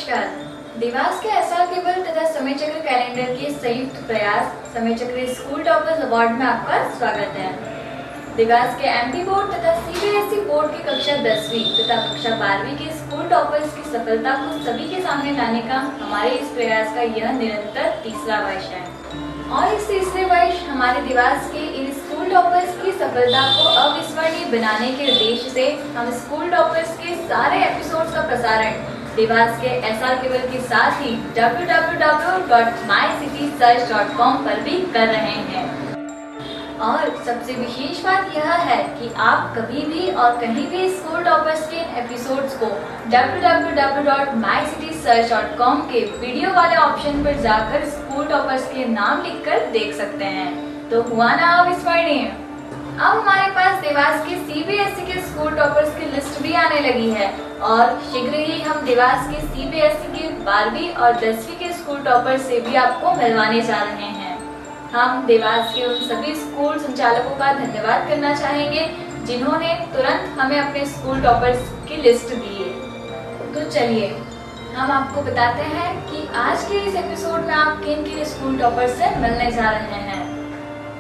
नमस्कार। देवास के SR cable तथा समय चक्र कैलेंडर के संयुक्त प्रयास समय चक्र स्कूल टॉपर्स अवार्ड में आपका स्वागत है। देवास के एमपी बोर्ड तथा सीबीएसई बोर्ड की कक्षा 10वीं तथा कक्षा 12वीं के स्कूल टॉपर्स की सफलता को सभी के सामने लाने का हमारे इस प्रयास का यह निरंतर तीसरा वर्ष है और इस तीसरे वर्ष हमारे देवास के इन स्कूल टॉपर्स की सफलता को अविस्मरणीय बनाने के उद्देश्य से हम स्कूल टॉपर्स के सारे एपिसोड्स का प्रसारण देवास के एसआर केबल के साथ ही www.mycitysearch.com पर भी कर रहे हैं। और सबसे विशेष बात यह है कि आप कभी भी और कहीं भी स्कूल टॉपर्स के एपिसोड्स को www.mycitysearch.com के वीडियो वाले ऑप्शन पर जाकर स्कूल टॉपर्स के नाम लिखकर देख सकते हैं। तो हुआ ना अविस्मरणीय। अब हमारे पास देवास के सीबीएसई के स्कूल टॉपर्स की लिस्ट भी आने लगी है और शीघ्र ही हम देवास के सीबीएसई के 12वीं और 10वीं के स्कूल टॉपर्स से भी आपको मिलवाने जा रहे हैं। हम देवास के उन सभी स्कूल संचालकों का धन्यवाद करना चाहेंगे जिन्होंने तुरंत हमें अपने स्कूल टॉपर्स की लिस्ट दी है। तो चलिए हम आपको बताते हैं कि आज के इस एपिसोड में आप किन किन स्कूल टॉपर्स से मिलने जा रहे हैं।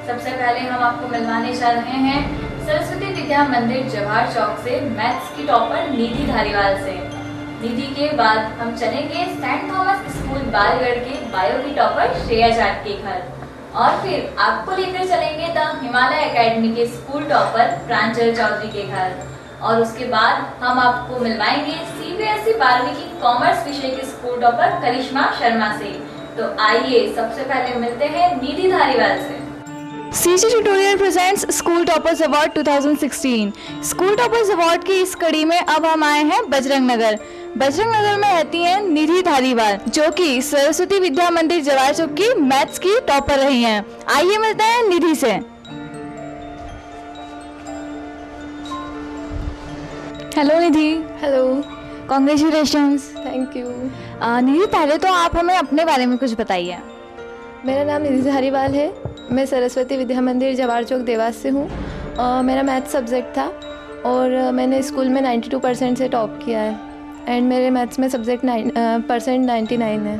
सबसे पहले हम आपको मिलवाने जा रहे हैं सरस्वती विद्या मंदिर जवाहर चौक से मैथ्स की टॉपर निधि धारीवाल से। निधि के बाद हम चलेंगे सेंट थॉमस स्कूल बालगढ़ के बायो की टॉपर श्रेया जाट के घर और फिर आपको लेकर चलेंगे द हिमालय एकेडमी के स्कूल टॉपर प्रांजल चौधरी के घर और उसके बाद हम आपको मिलवाएंगे सीबीएसई 12वीं की कॉमर्स विषय के स्कूल टॉपर करिश्मा शर्मा से। तो आइए सबसे पहले मिलते हैं निधि धारीवाल से। CG tutorial presents school toppers award 2016। School toppers award की इस कड़ी में अब हम आए हैं बजरंग नगर में रहती हैं निधि धारीवाल जो कि सरस्वती विद्या मंदिर जवाहर चौक की मैथ्स की टॉपर रही हैं। आइए मिलते हैं निधि से। Hello Nidhi. Hello. Congratulations. Thank you. Nidhi पहले तो आप हमें अपने बारे में कुछ बताइए। मेरा नाम निधि धारीवाल है। मैं सरस्वती विद्या मंदिर जवाहर चौक देवास से हूँ। मेरा मैथ्स सब्जेक्ट था और मैंने स्कूल में 92% से टॉप किया है एंड मेरे मैथ्स में सब्जेक्ट 99 है।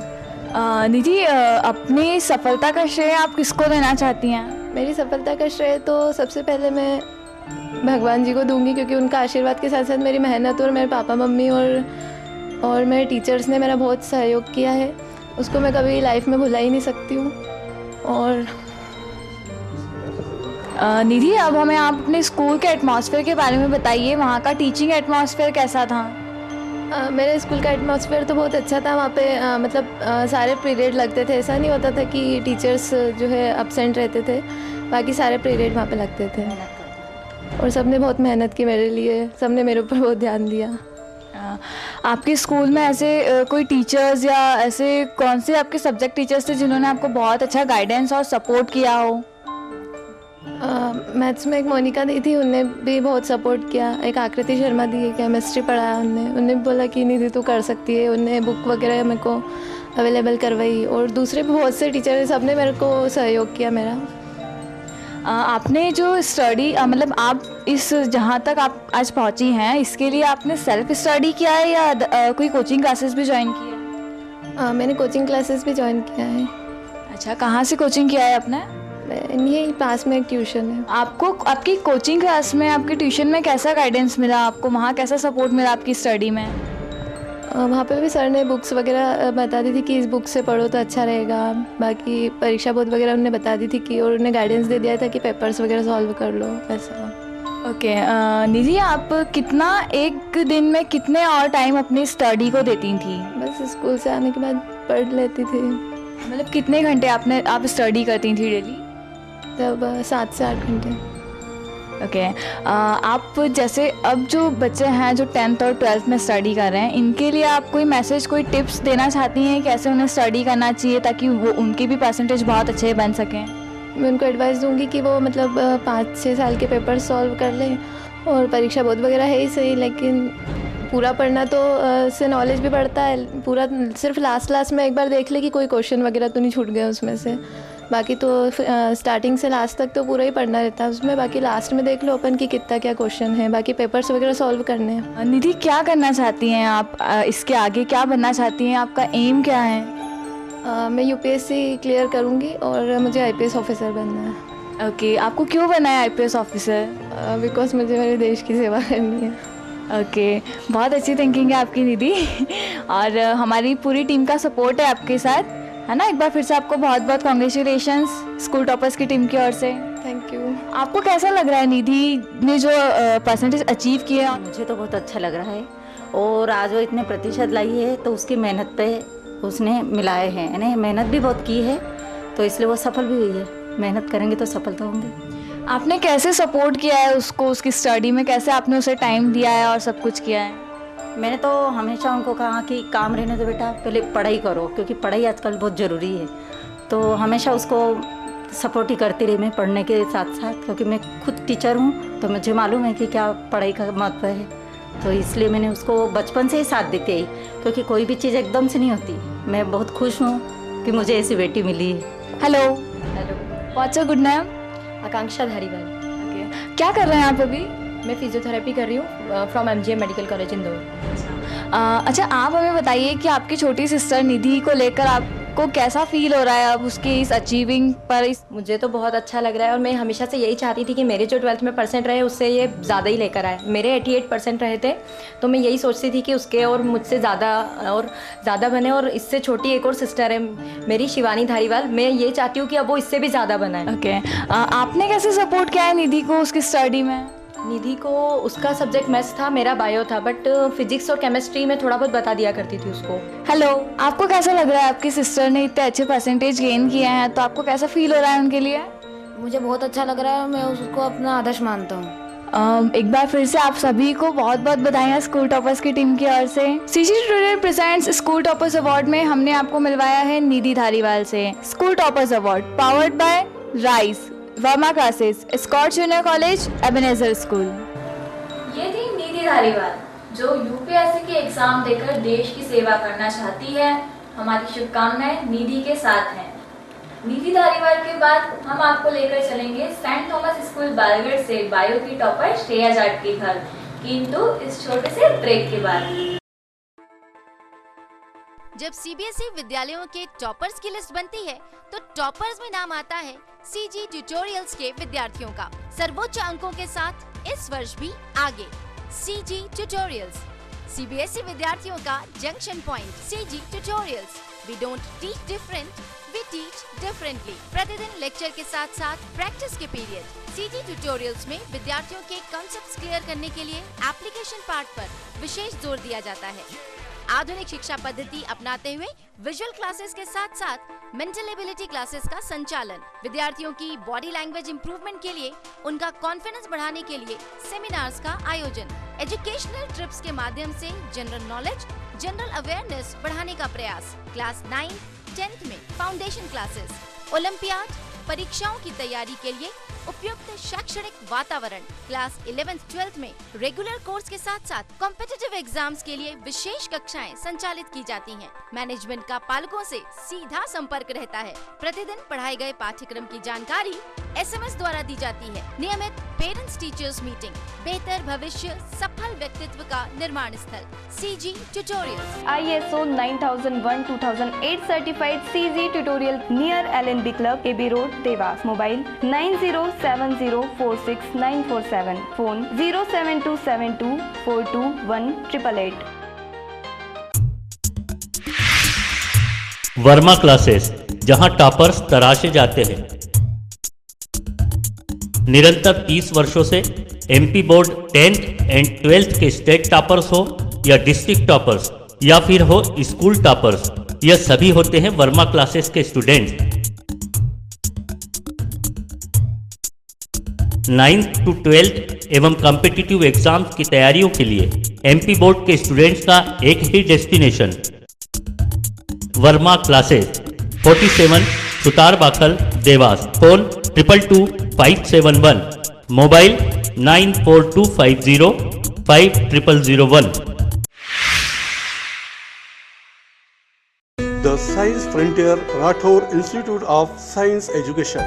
निधि अपनी सफलता का श्रेय आप किसको देना चाहती हैं? मेरी सफलता का श्रेय तो सबसे पहले मैं भगवान जी को दूंगी क्योंकि उनका आशीर्वाद के साथ साथ मेरी मेहनत और मेरे पापा मम्मी और मेरे टीचर्स ने मेरा बहुत सहयोग किया है। उसको मैं कभी लाइफ में भुला ही नहीं सकती हूँ। और निधि अब हमें आप अपने स्कूल के एटमॉस्फेयर के बारे में बताइए। वहाँ का टीचिंग एटमॉस्फेयर कैसा था? मेरे स्कूल का एटमॉस्फेयर तो बहुत अच्छा था। वहाँ पे मतलब सारे पीरियड लगते थे। ऐसा नहीं होता था कि टीचर्स जो है अब्सेंट रहते थे। बाकी सारे पीरियड वहाँ पे लगते थे और सबने बहुत मेहनत की मेरे लिए। सबने मेरे ऊपर बहुत ध्यान दिया। आपके स्कूल में ऐसे कोई टीचर्स या ऐसे कौन से आपके सब्जेक्ट टीचर्स थे जिन्होंने आपको बहुत अच्छा गाइडेंस और सपोर्ट किया हो? मैथ्स में एक मोनिका दी थी, उनने भी बहुत सपोर्ट किया। एक आकृति शर्मा दी है, केमिस्ट्री पढ़ाया उनने भी बोला कि निधि तू कर सकती है। उनने बुक वगैरह मेरे को अवेलेबल करवाई और दूसरे भी बहुत से टीचर सब ने मेरे को सहयोग किया मेरा। आपने जो स्टडी मतलब आप इस जहाँ तक आप आज पहुँची हैं इसके लिए आपने सेल्फ स्टडी किया है या कोई कोचिंग क्लासेस भी ज्वाइन की है? मैंने कोचिंग क्लासेस भी ज्वाइन किया है। अच्छा, कहाँ से कोचिंग किया है आपने? यही पास में एक ट्यूशन है। आपको आपकी कोचिंग क्लास में आपके ट्यूशन में कैसा गाइडेंस मिला आपको? वहाँ कैसा सपोर्ट मिला आपकी स्टडी में? वहाँ पे भी सर ने बुक्स वगैरह बता दी थी कि इस बुक से पढ़ो तो अच्छा रहेगा। बाकी परीक्षा बोर्ड वगैरह उन्होंने बता दी थी कि और उन्होंने गाइडेंस दे दिया था कि पेपर्स वगैरह सॉल्व कर लो ऐसा। ओके। निधि आप कितना एक दिन में कितने और टाइम अपनी स्टडी को देती थी? बस स्कूल से आने के बाद पढ़ लेती थी। मतलब कितने घंटे आप स्टडी करती थी डेली? तब 7 से 8 घंटे। ओके। आप जैसे अब जो बच्चे हैं जो 10th और 12th में स्टडी कर रहे हैं इनके लिए आप कोई मैसेज कोई टिप्स देना चाहती हैं कैसे उन्हें स्टडी करना चाहिए ताकि वो उनके भी परसेंटेज बहुत अच्छे बन सकें? मैं उनको एडवाइस दूंगी कि वो मतलब 5-6 साल के पेपर सॉल्व कर लें और परीक्षा बोर्ड वगैरह है ही सही लेकिन पूरा पढ़ना तो से नॉलेज भी बढ़ता है। पूरा सिर्फ लास्ट में एक बार देख ले कि कोई क्वेश्चन वगैरह तो नहीं छूट गया उसमें से। बाकी तो स्टार्टिंग से लास्ट तक तो पूरा ही पढ़ना रहता है उसमें, बाकी लास्ट में देख लो अपन की कितना क्या क्वेश्चन है, बाकी पेपर्स वगैरह सॉल्व करने हैं। निधि, क्या करना चाहती हैं आप? इसके आगे क्या बनना चाहती हैं? आपका एम क्या है? मैं यूपीएससी क्लियर करूँगी और मुझे आईपीएस ऑफिसर बनना है। ओके, आपको क्यों बनना है आईपीएस ऑफिसर? बिकॉज मुझे मेरे देश की सेवा करनी है। ओके, बहुत अच्छी थिंकिंग है आपकी निधि। और हमारी पूरी टीम का सपोर्ट है आपके साथ, है ना। एक बार फिर से आपको बहुत बहुत कॉन्ग्रेचुलेशंस स्कूल टॉपर्स की टीम की ओर से। Thank you. आपको कैसा लग रहा है निधि ने जो परसेंटेज अचीव किया? मुझे तो बहुत अच्छा लग रहा है, और आज वो इतने प्रतिशत लाई है तो उसकी मेहनत पे उसने मिलाए हैं, यानी मेहनत भी बहुत की है, तो इसलिए वो सफल भी हुई है। मेहनत करेंगे तो सफल तो होंगे। आपने कैसे सपोर्ट किया है उसको, उसकी स्टडी में कैसे आपने उसे टाइम दिया है और सब कुछ किया है? मैंने तो हमेशा उनको कहा कि काम रहने दो बेटा, पहले पढ़ाई करो, क्योंकि पढ़ाई आजकल बहुत ज़रूरी है। तो हमेशा उसको सपोर्ट ही करती रही मैं पढ़ने के साथ साथ, क्योंकि मैं खुद टीचर हूँ तो मुझे मालूम है कि क्या पढ़ाई का महत्व है। तो इसलिए मैंने उसको बचपन से ही साथ देती आई, क्योंकि कोई भी चीज़ एकदम से नहीं होती। मैं बहुत खुश हूँ कि मुझे ऐसी बेटी मिली है। Hello, hello, what's your good name? Akanksha Dhariwal. Okay, क्या कर रहे हैं आप अभी? मैं फिजियोथेरेपी कर रही हूँ from MGM medical college Indore. अच्छा, आप हमें बताइए कि आपकी छोटी सिस्टर निधि को लेकर आपको कैसा फील हो रहा है अब उसके इस अचीविंग पर? मुझे तो बहुत अच्छा लग रहा है, और मैं हमेशा से यही चाहती थी कि मेरे जो 12th में परसेंट रहे उससे ये ज़्यादा ही लेकर आए। मेरे 88% रहे थे, तो मैं यही सोचती थी कि उसके और मुझसे ज़्यादा बने। और इससे छोटी एक और सिस्टर है मेरी, शिवानी धारीवाल, मैं ये चाहती हूँ कि अब वो इससे भी ज़्यादा बनाए। ओके, आपने कैसे सपोर्ट किया है निधि को उसकी स्टडी में? निधि को उसका सब्जेक्ट मैथ्स था, मेरा बायो था, बट फिजिक्स और केमिस्ट्री में थोड़ा बहुत बता दिया करती थी उसको। हेलो, आपको कैसा लग रहा है आपकी सिस्टर ने इतने अच्छे परसेंटेज गेन किए हैं, तो आपको कैसा फील हो रहा है उनके लिए? मुझे बहुत अच्छा लग रहा है, मैं उसको अपना आदर्श मानता हूँ। एक बार फिर से आप सभी को बहुत बहुत बधाइयाँ स्कूल टॉपर्स की टीम की ओर से। CG tutorial presents school toppers award में हमने आपको मिलवाया है निधि धारीवाल से school toppers award, powered by rise Verma classes, Scott junior college, Ebenezer school. ये थी निधि धारीवाल, जो यूपीएससी के एग्जाम देकर देश की सेवा करना चाहती है। हमारी शुभकामनाएं निधि के साथ हैं। निधि धारीवाल के बाद हम आपको लेकर चलेंगे सेंट थॉमस स्कूल बालगढ़ से बायो की टॉपर श्रेया जाट के घर, किंतु इस छोटे से ब्रेक के बाद। जब सीबीएसई विद्यालयों के टॉपर्स की लिस्ट बनती है तो टॉपर्स में नाम आता है सीजी ट्यूटोरियल्स के विद्यार्थियों का। सर्वोच्च अंकों के साथ इस वर्ष भी आगे सीजी ट्यूटोरियल्स, सीबीएसई विद्यार्थियों का junction point. CG tutorials, we don't teach different, we teach differently. प्रतिदिन लेक्चर के साथ साथ प्रैक्टिस के पीरियड। सीजी ट्यूटोरियल्स में विद्यार्थियों के कॉन्सेप्ट्स क्लियर करने के लिए एप्लीकेशन पार्ट पर विशेष जोर दिया जाता है। आधुनिक शिक्षा पद्धति अपनाते हुए विजुअल क्लासेस के साथ साथ मेंटल एबिलिटी क्लासेस का संचालन। विद्यार्थियों की बॉडी लैंग्वेज इंप्रूवमेंट के लिए, उनका कॉन्फिडेंस बढ़ाने के लिए सेमिनार्स का आयोजन। एजुकेशनल ट्रिप्स के माध्यम से जनरल नॉलेज, जनरल अवेयरनेस बढ़ाने का प्रयास। क्लास 9, 10th में फाउंडेशन क्लासेस। ओलंपियाड परीक्षाओं की तैयारी के लिए उपयुक्त शैक्षणिक वातावरण। क्लास 11th 12th में रेगुलर कोर्स के साथ साथ कॉम्पिटिटिव एग्जाम्स के लिए विशेष कक्षाएं संचालित की जाती हैं। मैनेजमेंट का पालकों से सीधा संपर्क रहता है। प्रतिदिन पढ़ाए गए पाठ्यक्रम की जानकारी SMS द्वारा दी जाती है। नियमित पेरेंट्स टीचर्स मीटिंग, बेहतर भविष्य, सफल व्यक्तित्व का निर्माण स्थल। CG tutorials, ISO 9001:2008 certified CG tutorial near LNB club, AB road, Dewas. Mobile 9070469447, phone 07272421888। Verma classes, जहां टॉपर्स तराशे जाते हैं। निरंतर 30 वर्षों से MP board 10th and 12th के स्टेट टॉपर्स हो या डिस्ट्रिक्ट टॉपर्स या फिर हो स्कूल टॉपर्स, यह सभी होते हैं वर्मा क्लासेस के स्टूडेंट। 9th to 12th एवं कॉम्पिटिटिव एग्जाम्स की तैयारियों के लिए MP बोर्ड के स्टूडेंट्स का एक ही destination, Verma classes, 47 Sutar Bakhal, Dewas. Phone 222571, mobile 9425050001। The the Science Frontier Rathore Institute of Science Education.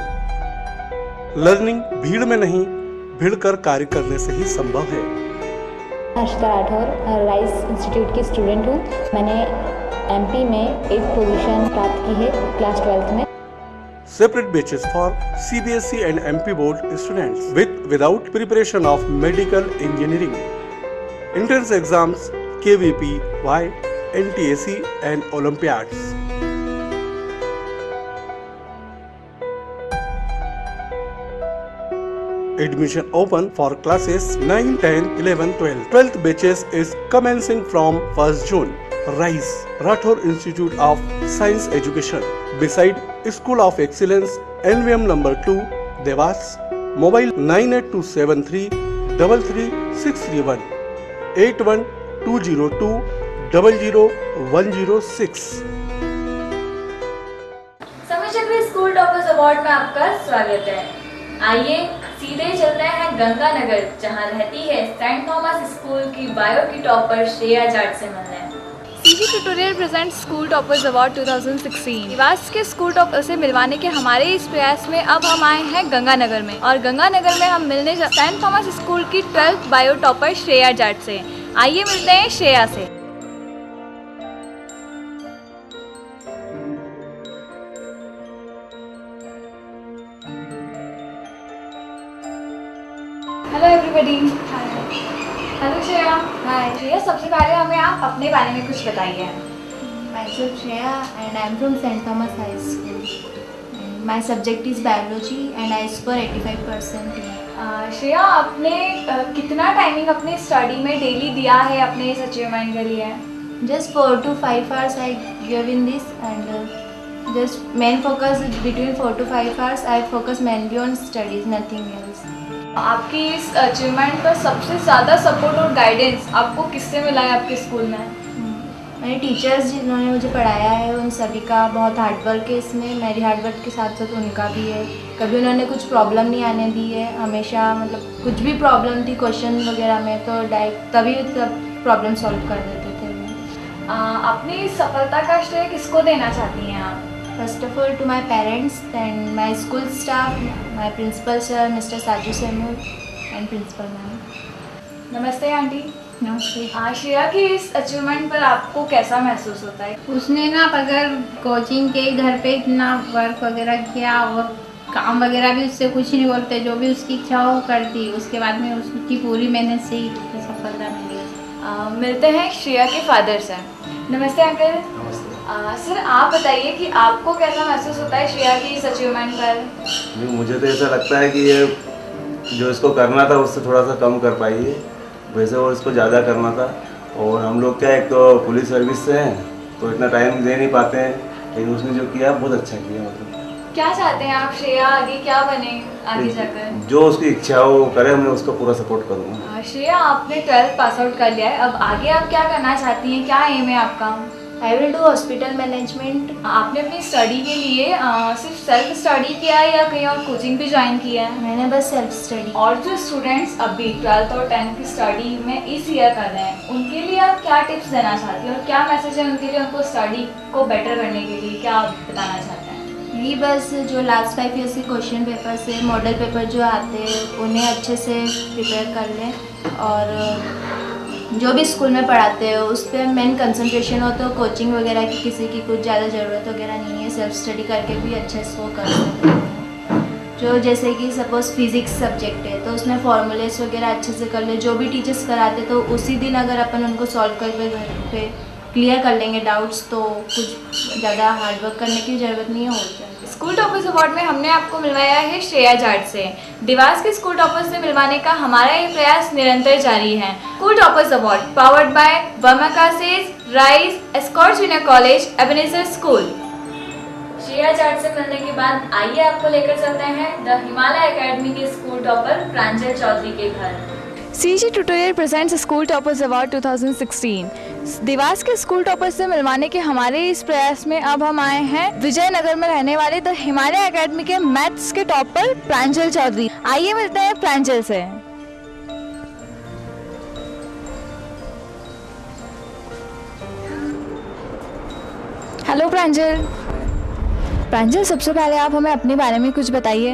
Learning भीड़ में नहीं, भीड़ कर कार्य करने से ही संभव है। हर्षिता राठौर राइस इंस्टीट्यूट की स्टूडेंट हूँ। मैंने एमपी में 8th पोजीशन प्राप्त की है क्लास 12th में। Separate batches for CBSE and MP board students without preparation of medical engineering. Entrance exams, KVP, Y, NTAC and Olympiads. Admission open for classes 9, 10, 11, 12. 12th batches is commencing from 1st June. RISE, Rathore Institute of Science Education, beside School of Excellence, NVM number 2, Devas. Mobile 98273 33631 81202 00106। समय चक्र school toppers award में आपका स्वागत है। आइए सीधे चलते हैं गंगानगर, जहां रहती है सेंट थॉमस स्कूल की बायो की टॉपर श्रेया जाट से मिलने। CG tutorial present school toppers award 2016। Dewas के स्कूल टॉपर से मिलवाने के हमारे इस प्रयास में अब हम आए हैं गंगानगर में, और गंगानगर में हम मिलने सेंट थॉमस स्कूल की 12th bio topper Shreya Jat से। आइए मिलते हैं श्रेया से। Hello everybody. हेलो श्रेया। हाय श्रेया, सबसे पहले हमें आप अपने बारे में कुछ बताइए। Myself Shreya and I am from St. Thomas High School. My subject is biology and I score 85%. Shreya, आपने कितना टाइमिंग अपने स्टडी में डेली दिया है अपने इस अचीवमेंट के लिए? Just 4 to 5 hours I give in this, and just main focus between 4 to 5 hours I focus mainly on studies, nothing else. आपकी इस अचीवमेंट पर सबसे ज़्यादा सपोर्ट और गाइडेंस आपको किससे मिला है आपके स्कूल में? मेरे टीचर्स जिन्होंने मुझे पढ़ाया है उन सभी का बहुत हार्डवर्क है इसमें। मेरी हार्डवर्क के साथ साथ उनका भी है। कभी उन्होंने कुछ प्रॉब्लम नहीं आने दी है। हमेशा मतलब कुछ भी प्रॉब्लम थी क्वेश्चन वगैरह में तो डायरेक्ट तभी सब प्रॉब्लम सॉल्व कर देते थे। अपनी इस सफलता का श्रेय किसको देना चाहती हैं आप? First of all, to my parents and my school staff, my principal sir, Mr. Saju Samuel, and principal ma'am. नमस्ते आंटी। नमस्ते। श्रेया की इस अचीवमेंट पर आपको कैसा महसूस होता है? उसने ना अगर कोचिंग के घर पे इतना वर्क वगैरह किया और काम वगैरह भी उससे कुछ नहीं बोलते, जो भी उसकी इच्छा हो करती, उसके बाद में उसकी पूरी मेहनत से ही सफलता मिली। मिलते हैं श्रेया के फादर से। नमस्ते अंकल। नमस्ते। सर, आप बताइए कि आपको कैसा महसूस होता है श्रेया की इस अचीवमेंट पर? मुझे तो ऐसा लगता है कि ये जो इसको करना था उससे थोड़ा सा कम कर पाई है, वैसे वो इसको ज़्यादा करना था। और हम लोग क्या, एक तो पुलिस सर्विस से हैं तो इतना टाइम दे नहीं पाते हैं, लेकिन उसने जो किया बहुत अच्छा किया। मतलब क्या चाहते हैं आप श्रेया आगे क्या बने आगे जाकर? जो उसकी इच्छा हो वो करे, मैं उसको पूरा सपोर्ट करूँगा। श्रेया, आपने 12th पास आउट कर लिया है, अब आगे आप क्या करना चाहती हैं? क्या एम है आपका? I will do hospital management. आपने अपनी स्टडी के लिए सिर्फ सेल्फ स्टडी किया है या कहीं और कोचिंग भी ज्वाइन किया है? मैंने बस सेल्फ स्टडी। और जो स्टूडेंट्स अभी 12th और 10th की स्टडी में इस ईयर कर रहे हैं, उनके लिए आप क्या टिप्स देना चाहती हैं और क्या मैसेज है उनके लिए, उनको स्टडी को बेटर करने के लिए क्या आप बताना चाहते हैं? ये बस जो लास्ट 5 ईयर्स के क्वेश्चन पेपर से मॉडल पेपर जो आते हैं उन्हें अच्छे से प्रिपेयर कर लें, और जो भी स्कूल में पढ़ाते हो उस पर मेन कंसंट्रेशन हो, तो कोचिंग वगैरह की किसी की कुछ ज़्यादा ज़रूरत वगैरह नहीं है। सेल्फ स्टडी करके भी अच्छे से वो कर सकते हैं। जो जैसे कि सपोज़ फिज़िक्स सब्जेक्ट है तो उसमें फॉर्मूलेस वगैरह अच्छे से कर ले, जो भी टीचर्स कराते तो उसी दिन अगर अपन उनको सॉल्व करके घर पे क्लियर कर लेंगे डाउट्स, तो कुछ ज़्यादा हार्डवर्क करने की ज़रूरत नहीं है। हो जाए। स्कूल टॉपर्स अवार्ड में हमने आपको मिलवाया है श्रेया जाट से। देवास के स्कूल टॉपर्स से मिलवाने का हमारा ये प्रयास निरंतर जारी है। School toppers award powered bye Verma classes, rise, escort junior college, Ebenezer school. Shreya Jat से मिलने के बाद आइए आपको लेकर चलते हैं द हिमालय एकेडमी के स्कूल टॉपर प्रांजल चौधरी के घर। CG tutorial presents school toppers award 2016। Dewas के स्कूल टॉपर्स से मिलवाने के हमारे इस प्रयास में अब हम आए हैं विजयनगर में रहने वाले द हिमालय एकेडमी के मैथ्स के टॉपर प्रांजल चौधरी। आइए मिलते हैं प्रांजल से। हेलो प्रांजल। प्रांजल, सबसे पहले आप हमें अपने बारे में कुछ बताइए।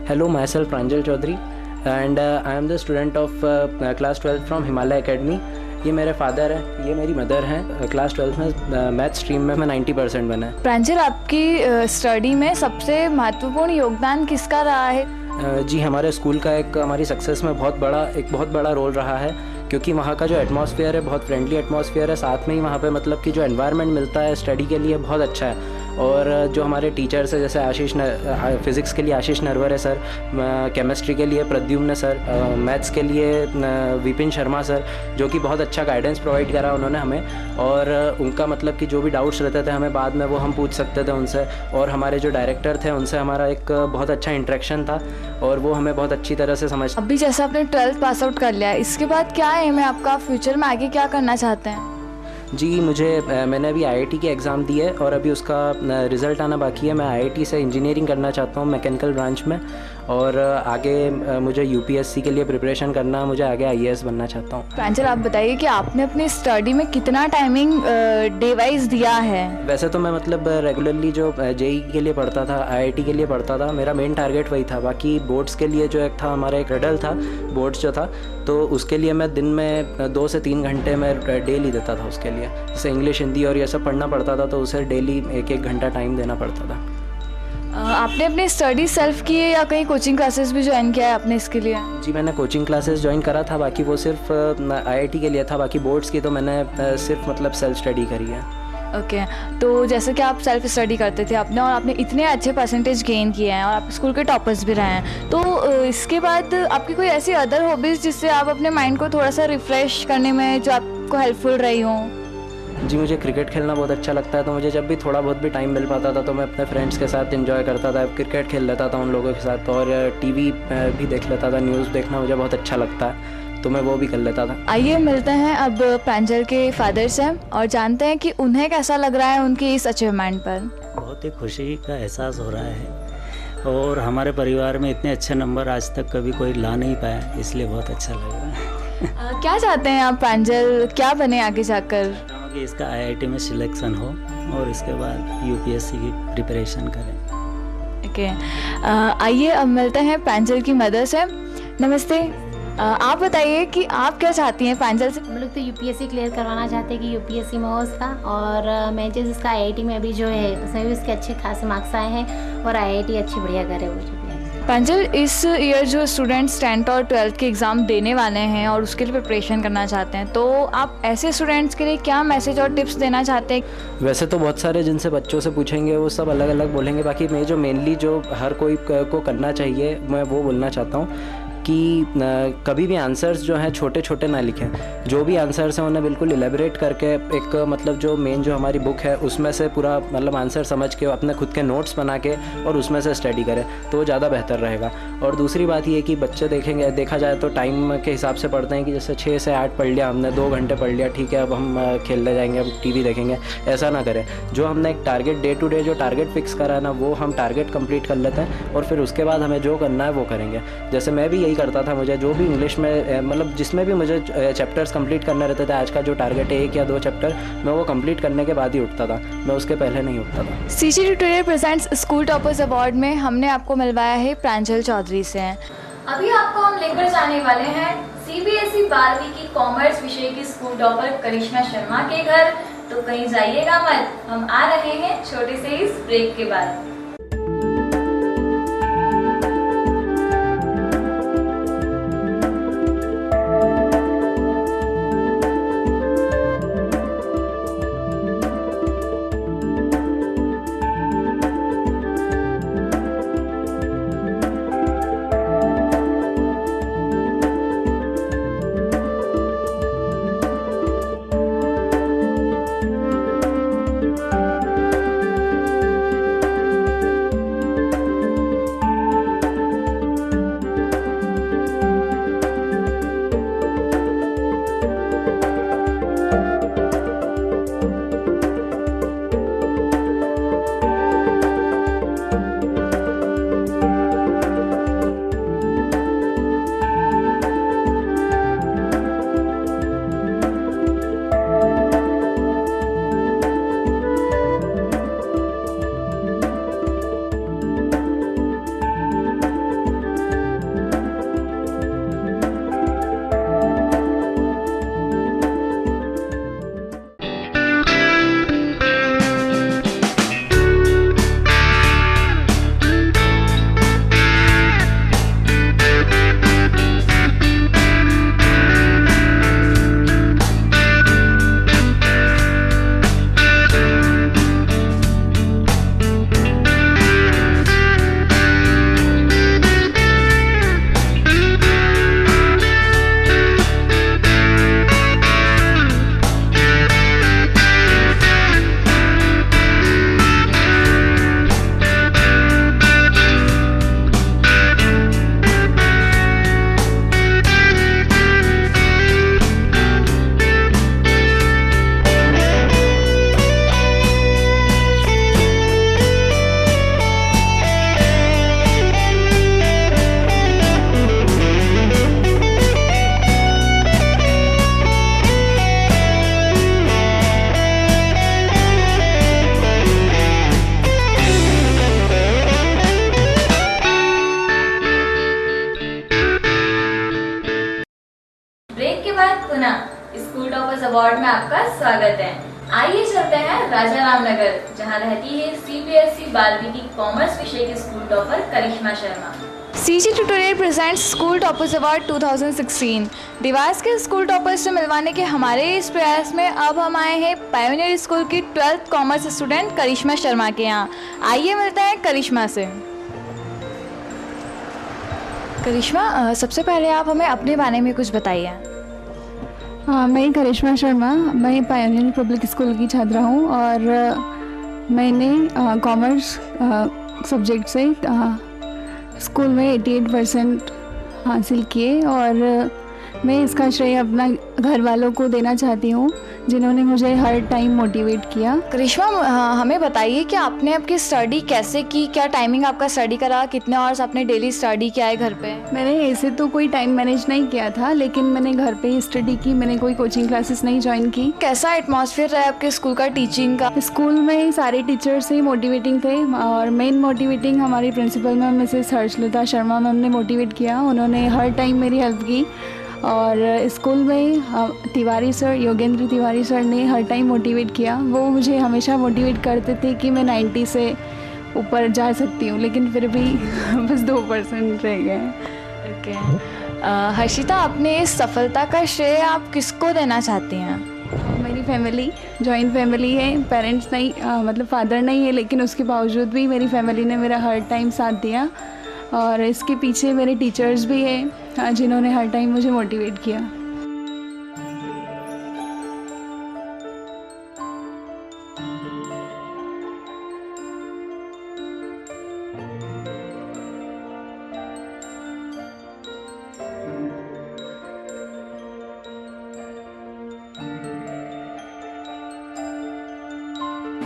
Hello, myself Pranjal Chaudhary and I am the student of class 12 from Himalaya academy. ये मेरे फादर हैं, ये मेरी मदर हैं। क्लास 12 में मैथ स्ट्रीम में मैं 90% बना है। प्रांजल, आपकी स्टडी में सबसे महत्वपूर्ण योगदान किसका रहा है? जी, हमारे स्कूल का हमारी सक्सेस में बहुत बड़ा रोल रहा है, क्योंकि वहाँ का जो एटमॉस्फेयर है बहुत फ्रेंडली एटमॉस्फेयर है। साथ में ही वहाँ पे मतलब कि जो एनवायरनमेंट मिलता है स्टडी के लिए बहुत अच्छा है। और जो हमारे टीचर्स हैं, जैसे फिज़िक्स के लिए आशीष नरवरे सर, केमिस्ट्री के लिए प्रद्युम्न सर, मैथ्स के लिए विपिन शर्मा सर, जो कि बहुत अच्छा गाइडेंस प्रोवाइड करा उन्होंने हमें। और उनका मतलब कि जो भी डाउट्स रहते थे हमें बाद में वो हम पूछ सकते थे उनसे। और हमारे जो डायरेक्टर थे उनसे हमारा एक बहुत अच्छा इंटरेक्शन था और वो हमें बहुत अच्छी तरह से समझ। अभी जैसे आपने 12th पास आउट कर लिया है, इसके बाद क्या एम है आपका? फ्यूचर में आगे क्या करना चाहते हैं? जी, मैंने अभी आईआईटी की एग्ज़ाम दी है और अभी उसका रिज़ल्ट आना बाकी है। मैं आईआईटी से इंजीनियरिंग करना चाहता हूँ मैकेनिकल ब्रांच में, और आगे मुझे यूपीएससी के लिए प्रिपरेशन करना है। मुझे आगे आईएएस बनना चाहता हूँ। प्रांजल, आप बताइए कि आपने अपनी स्टडी में कितना टाइमिंग डे वाइज दिया है? वैसे तो मैं मतलब रेगुलरली जो जेई के लिए पढ़ता था, आईआईटी के लिए पढ़ता था, मेरा मेन टारगेट वही था। बाकी बोर्ड्स के लिए जो एक था हमारा एक रिडल था, बोर्ड्स जो था, तो उसके लिए मैं दिन में 2 से 3 घंटे मैं डेली देता था उसके लिए। जैसे इंग्लिश, हिंदी और ये सब पढ़ना पड़ता था, तो उसे डेली 1-1 घंटा टाइम देना पड़ता था। आपने अपनी स्टडी सेल्फ की है या कहीं कोचिंग क्लासेस भी ज्वाइन किया है आपने इसके लिए? जी, मैंने कोचिंग क्लासेस ज्वाइन करा था, बाकी वो सिर्फ आईआईटी के लिए था। बाकी बोर्ड्स की तो मैंने सिर्फ मतलब सेल्फ स्टडी करी है। ओके, तो जैसे कि आप सेल्फ स्टडी करते थे आपने, और आपने इतने अच्छे परसेंटेज गेन किए हैं और आप स्कूल के टॉपर्स भी रहे हैं, तो इसके बाद आपकी कोई ऐसी अदर हॉबीज़ जिससे आप अपने माइंड को थोड़ा सा रिफ़्रेश करने में जो आपको हेल्पफुल रही हो? जी, मुझे क्रिकेट खेलना बहुत अच्छा लगता है, तो मुझे जब भी थोड़ा बहुत भी टाइम मिल पाता था तो मैं अपने फ्रेंड्स के साथ एंजॉय करता था, क्रिकेट खेल लेता था उन लोगों के साथ। और टीवी भी देख लेता था, न्यूज़ देखना मुझे बहुत अच्छा लगता है, तो मैं वो भी कर लेता था। आइए मिलते हैं अब प्रांजल के फादर से और जानते हैं कि उन्हें कैसा लग रहा है उनकी इस अचीवमेंट पर। बहुत ही खुशी का एहसास हो रहा है, और हमारे परिवार में इतने अच्छे नंबर आज तक कभी कोई ला नहीं पाया, इसलिए बहुत अच्छा लग रहा है। क्या चाहते हैं आप प्रांजल, क्या बने आगे जाकर? कि इसका आईआईटी में सिलेक्शन हो और इसके बाद यूपीएससी की प्रिपरेशन करें। ओके, आइए अब मिलते हैं प्रांजल की मदर से। नमस्ते, आप बताइए कि आप क्या चाहती हैं प्रांजल से? हम लोग तो यूपीएससी क्लियर करवाना चाहते हैं कि यूपीएससी में हो उसका, और मैं जैसे इसका आईआईटी में अभी जो है उसमें भी उसके अच्छे खासे मार्क्स आए हैं और आईआईटी अच्छी बढ़िया करे वो जो भी है। प्रांजल, इस ईयर जो स्टूडेंट्स 10th और 12th के एग्ज़ाम देने वाले हैं और उसके लिए प्रिपरेशन करना चाहते हैं, तो आप ऐसे स्टूडेंट्स के लिए क्या मैसेज और टिप्स देना चाहते हैं? वैसे तो बहुत सारे जिनसे बच्चों से पूछेंगे वो सब अलग अलग बोलेंगे, बाकी मैं जो मेनली जो हर कोई को करना चाहिए मैं वो बोलना चाहता हूँ कि कभी भी आंसर्स जो हैं छोटे छोटे ना लिखें। जो भी आंसर्स हैं उन्हें बिल्कुल इलेबरेट करके एक मतलब जो मेन जो हमारी बुक है उसमें से पूरा मतलब आंसर समझ के अपने खुद के नोट्स बना के और उसमें से स्टडी करें, तो वो ज़्यादा बेहतर रहेगा। और दूसरी बात ये कि बच्चे देखा जाए तो टाइम के हिसाब से पढ़ते हैं कि जैसे 6 से 8 पढ़ लिया हमने, 2 घंटे पढ़ लिया, ठीक है अब हम खेलने जाएंगे, अब टीवी देखेंगे, ऐसा ना करें। जो हमने एक टारगेट डे टू डे जो टारगेट फिक्स करा है ना, वो हम टारगेट कंप्लीट कर लेते हैं और फिर उसके बाद हमें जो करना है वो करेंगे। जैसे मैं भी यही करता था, मुझे जो भी इंग्लिश में मतलब जिसमें भी मुझे चैप्टर्स कंप्लीट करने रहते थे, आज का जो टारगेट है 1 या 2 चैप्टर, मैं वो कंप्लीट करने के बाद ही उठता था, मैं उसके पहले नहीं उठता था। CG tutorial presents school toppers award में हमने आपको मिलवाया है प्रांजल चौधरी से। अभी आपको हम लेकर जाने वाले हैं सीबीएसई 12वीं की कॉमर्स विषय की स्कूल टॉपर करिश्मा शर्मा के घर, तो कहीं जाइएगा मत, हम आ रहे हैं छोटे से इस ब्रेक के बाद। अवार्ड में आपका स्वागत है। आइए चलते हैं राजा रामनगर, जहां रहती है CBSE 12वीं की कॉमर्स विषय की school topper Karishma Sharma. CG tutorial presents school toppers award 2016। Dewas के स्कूल टॉपर्स से मिलवाने के हमारे इस प्रयास में अब हम आए हैं पायोनियर स्कूल की 12th कॉमर्स स्टूडेंट करिश्मा शर्मा के यहाँ। आइए मिलते हैं करिश्मा से। करिश्मा, सबसे पहले आप हमें अपने बारे में कुछ बताइए। मैं करिश्मा शर्मा, मैं पायोनियर पब्लिक स्कूल की छात्रा हूँ और मैंने कॉमर्स सब्जेक्ट से स्कूल में 88% हासिल किए और मैं इसका श्रेय अपना घर वालों को देना चाहती हूँ, जिन्होंने मुझे हर टाइम मोटिवेट किया। करिश्मा, हमें बताइए कि आपने आपकी स्टडी कैसे की, क्या टाइमिंग आपका स्टडी का रहा, कितने आवर्स आपने डेली स्टडी किया है घर पे? मैंने ऐसे तो कोई टाइम मैनेज नहीं किया था, लेकिन मैंने घर पे ही स्टडी की, मैंने कोई कोचिंग क्लासेस नहीं ज्वाइन की। कैसा एटमॉस्फेयर रहा आपके स्कूल का टीचिंग का? स्कूल में सारे टीचर्स ही मोटिवेटिंग थे और मेन मोटिवेटिंग हमारी principal ma'am Mrs Harshlata Sharma ma'am ने मोटिवेट किया। उन्होंने हर टाइम मेरी हेल्प की और स्कूल में तिवारी सर, योगेंद्र तिवारी सर ने हर टाइम मोटिवेट किया। वो मुझे हमेशा मोटिवेट करते थे कि मैं 90 से ऊपर जा सकती हूँ, लेकिन फिर भी बस 2% रह गए। ओके, हर्षिता, अपने इस सफलता का श्रेय आप किसको देना चाहती हैं? मेरी फैमिली, जॉइंट फैमिली है, पेरेंट्स नहीं, मतलब फादर नहीं है, लेकिन उसके बावजूद भी मेरी फैमिली ने मेरा हर टाइम साथ दिया और इसके पीछे मेरे टीचर्स भी हैं जिन्होंने हर टाइम मुझे मोटिवेट किया।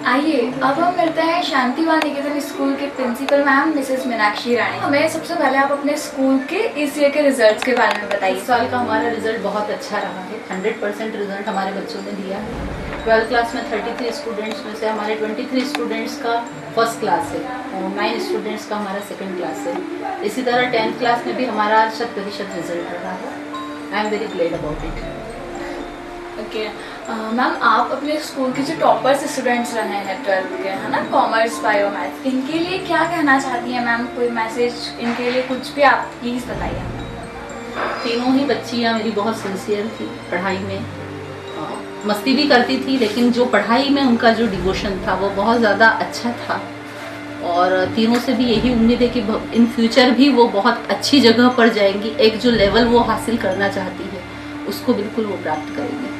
आइए अब हम मिलते हैं शांतिवन निकेतन स्कूल के प्रिंसिपल मैम मिसेस मीनाक्षी रानी। हमें सबसे पहले आप अपने स्कूल के इस ईयर के रिजल्ट्स के बारे में बताइए। इस साल का हमारा रिजल्ट बहुत अच्छा रहा है। 100% रिजल्ट हमारे बच्चों ने दिया है। 12th क्लास में 33 स्टूडेंट्स में से हमारे 23 स्टूडेंट्स का फर्स्ट क्लास है और 9 स्टूडेंट्स का हमारा सेकेंड क्लास है। इसी तरह 10th क्लास में भी हमारा 100% रिजल्ट रहा है। I am very glad about it. Okay ma'am, आप अपने स्कूल के जो टॉपर्स स्टूडेंट्स रहे हैं 12th के, है ना, कॉमर्स, बायो, मैथ, इनके लिए क्या कहना चाहती हैं मैम? कोई मैसेज इनके लिए कुछ भी आप प्लीज़ बताइए। तीनों ही बच्चियाँ मेरी बहुत सिंसियर थी पढ़ाई में, मस्ती भी करती थी, लेकिन जो पढ़ाई में उनका जो डिवोशन था वो बहुत ज़्यादा अच्छा था और तीनों से भी यही उम्मीद है कि इन फ्यूचर भी वो बहुत अच्छी जगह पर जाएंगी। एक जो लेवल वो हासिल करना चाहती है उसको बिल्कुल वो प्राप्त करेंगे।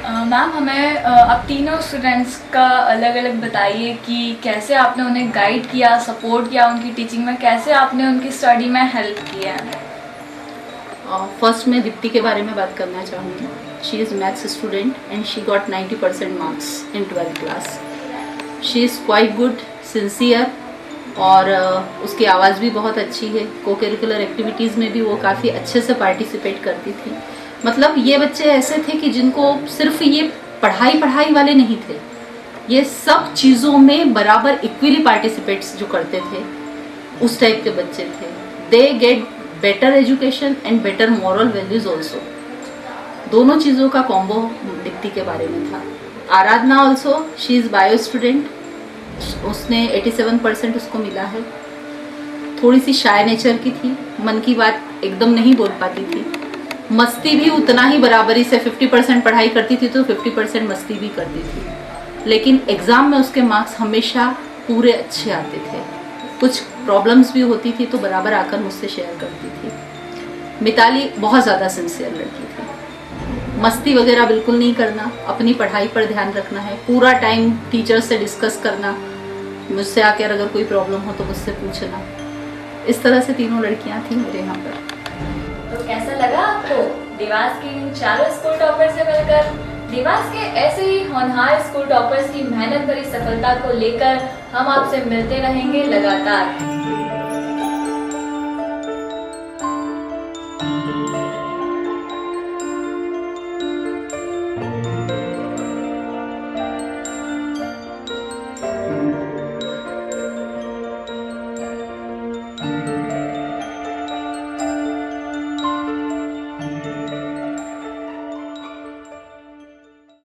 मैम, हमें अब तीनों स्टूडेंट्स का अलग अलग बताइए कि कैसे आपने उन्हें गाइड किया, सपोर्ट किया उनकी टीचिंग में, कैसे आपने उनकी स्टडी में हेल्प किया। फर्स्ट मैं दीप्ति के बारे में बात करना चाहूँगी। She is maths student and she got 90% marks in 12th class. She is quite good, sincere और उसकी आवाज़ भी बहुत अच्छी है। को करिकुलर एक्टिविटीज़ में भी वो काफ़ी अच्छे से पार्टिसिपेट करती थी। मतलब ये बच्चे ऐसे थे कि जिनको सिर्फ ये पढ़ाई वाले नहीं थे, ये सब चीज़ों में बराबर इक्वली पार्टिसिपेट्स जो करते थे उस टाइप के बच्चे थे। They get better education and better moral values also. दोनों चीज़ों का कॉम्बो दीप्ति के बारे में था। Aradhana also, she is bio student, उसने 87% उसको मिला है। थोड़ी सी शाय नेचर की थी, मन की बात एकदम नहीं बोल पाती थी। मस्ती भी उतना ही बराबरी से 50% पढ़ाई करती थी तो 50% मस्ती भी करती थी, लेकिन एग्ज़ाम में उसके मार्क्स हमेशा पूरे अच्छे आते थे। कुछ प्रॉब्लम्स भी होती थी तो बराबर आकर मुझसे शेयर करती थी। मिताली बहुत ज़्यादा सिंसियर लड़की थी। मस्ती वगैरह बिल्कुल नहीं करना, अपनी पढ़ाई पर ध्यान रखना है, पूरा टाइम टीचर से डिस्कस करना, मुझसे आकर अगर कोई प्रॉब्लम हो तो मुझसे पूछना। इस तरह से तीनों लड़कियाँ थी मेरे यहाँ पर। तो कैसा लगा आपको देवास के इन चारों स्कूल टॉपर्स से मिलकर? देवास के ऐसे ही होनहार स्कूल टॉपर्स की मेहनत भरी सफलता को लेकर हम आपसे मिलते रहेंगे लगातार।